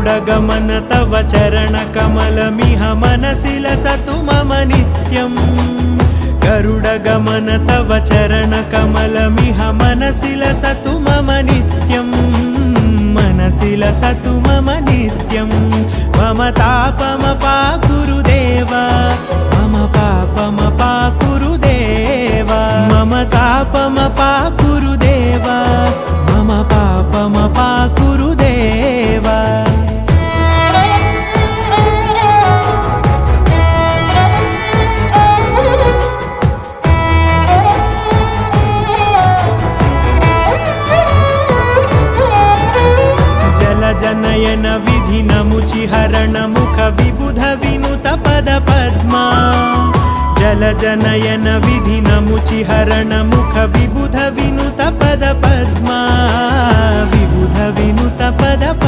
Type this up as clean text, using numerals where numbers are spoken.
गरुडगमन तव चरणकमलमिह मनसि लसतु मम नित्यम् गरुडगमन तव चरणकमलमिह मनसि लसतु मम नित्यम् मनसि लसतु मम नित्यं मम तापमपाकुरु देवा मम पापमपाकुरु देवा मम तापमपाकुरु देवा मम पापमपाकुरु देवा जनयन विधि नमुचिहरण मुख विबुध विनुत पद पद्मा जल जनयन विधि नमुचिहरण मुख विबुध विनुत पद पद्मा विबुध विनुत पद पद्मा